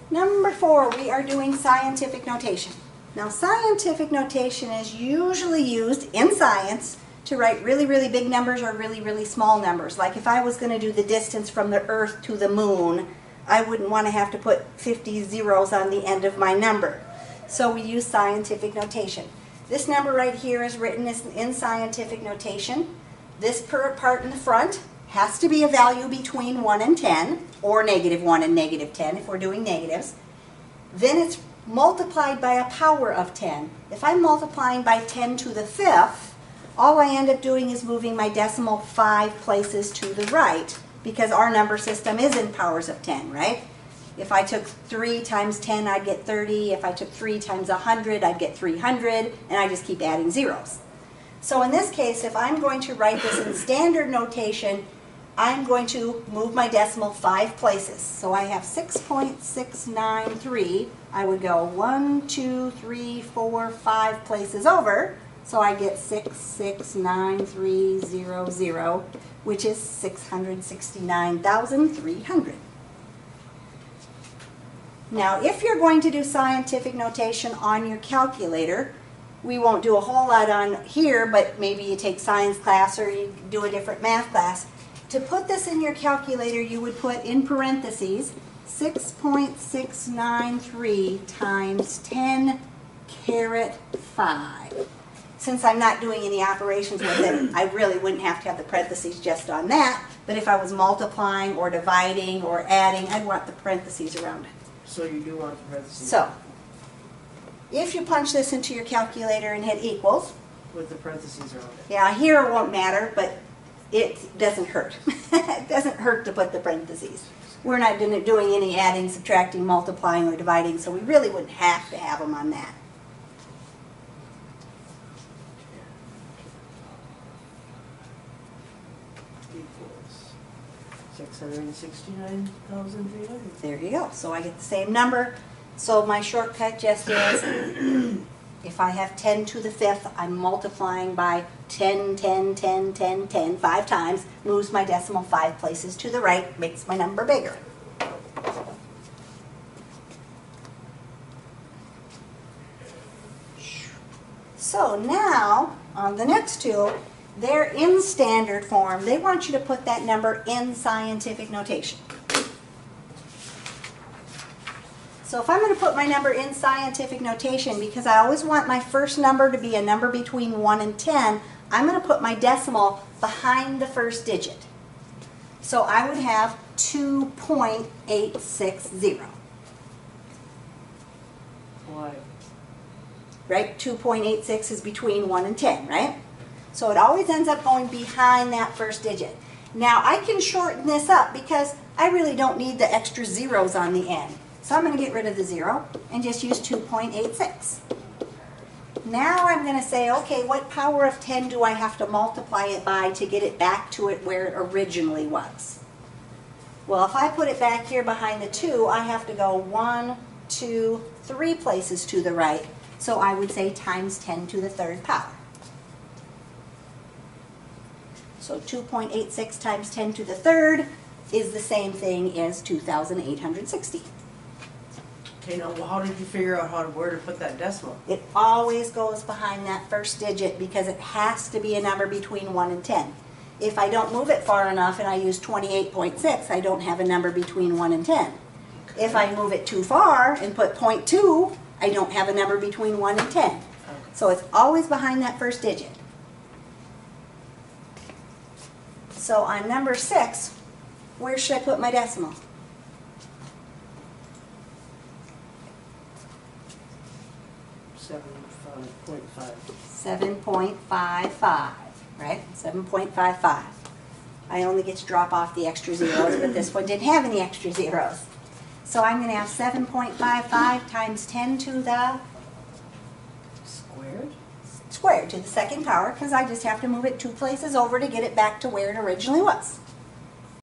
Number 4, we are doing scientific notation. Now, scientific notation is usually used in science to write really, really big numbers or really, really small numbers. Like if I was going to do the distance from the Earth to the moon, I wouldn't want to have to put 50 zeros on the end of my number. So we use scientific notation. This number right here is written in scientific notation. This part in the front has to be a value between 1 and 10, or -1 and -10 if we're doing negatives. Then it's multiplied by a power of 10. If I'm multiplying by 10 to the 5th, all I end up doing is moving my decimal 5 places to the right, because our number system is in powers of 10, right? If I took 3 times 10, I'd get 30. If I took 3 times 100, I'd get 300, and I just keep adding zeros. So in this case, if I'm going to write this in standard notation, I'm going to move my decimal 5 places. So I have 6.693. I would go 1, 2, 3, 4, 5 places over. So I get 669,300, which is 669,300. Now, if you're going to do scientific notation on your calculator, we won't do a whole lot on here, but maybe you take science class or you do a different math class. To put this in your calculator, you would put in parentheses 6.693 times 10 caret 5. Since I'm not doing any operations with it, I really wouldn't have to have the parentheses just on that. But if I was multiplying or dividing or adding, I'd want the parentheses around it. So you do want the parentheses? So, if you punch this into your calculator and hit equals. With the parentheses around it. Yeah, here it won't matter, but it doesn't hurt. It doesn't hurt to put the parentheses. We're not doing any adding, subtracting, multiplying, or dividing, so we really wouldn't have to have them on that. Equals 669,300. There you go. So I get the same number. So my shortcut just is, if I have 10 to the 5th, I'm multiplying by 10, 10, 10, 10, 10, 5 times, moves my decimal 5 places to the right, makes my number bigger. So now, on the next two, they're in standard form. They want you to put that number in scientific notation. So if I'm going to put my number in scientific notation, because I always want my first number to be a number between 1 and 10, I'm going to put my decimal behind the first digit. So I would have 2.860. Why? Right? 2.86 is between 1 and 10, right? So it always ends up going behind that first digit. Now I can shorten this up because I really don't need the extra zeros on the end. So I'm going to get rid of the 0 and just use 2.86. Now I'm going to say, okay, what power of 10 do I have to multiply it by to get it back to it where it originally was? Well, if I put it back here behind the 2, I have to go 1, 2, 3 places to the right. So I would say times 10 to the 3rd power. So 2.86 times 10 to the 3rd is the same thing as 2,860. Okay, now how did you figure out where to put that decimal? It always goes behind that first digit because it has to be a number between 1 and 10. If I don't move it far enough and I use 28.6, I don't have a number between 1 and 10. Okay. If I move it too far and put 0.2, I don't have a number between 1 and 10. Okay. So it's always behind that first digit. So on number 6, where should I put my decimal? 7.55, right? 7.55. I only get to drop off the extra zeros, but this one didn't have any extra zeros. So I'm going to have 7.55 times 10 to the squared to the 2nd power, because I just have to move it 2 places over to get it back to where it originally was.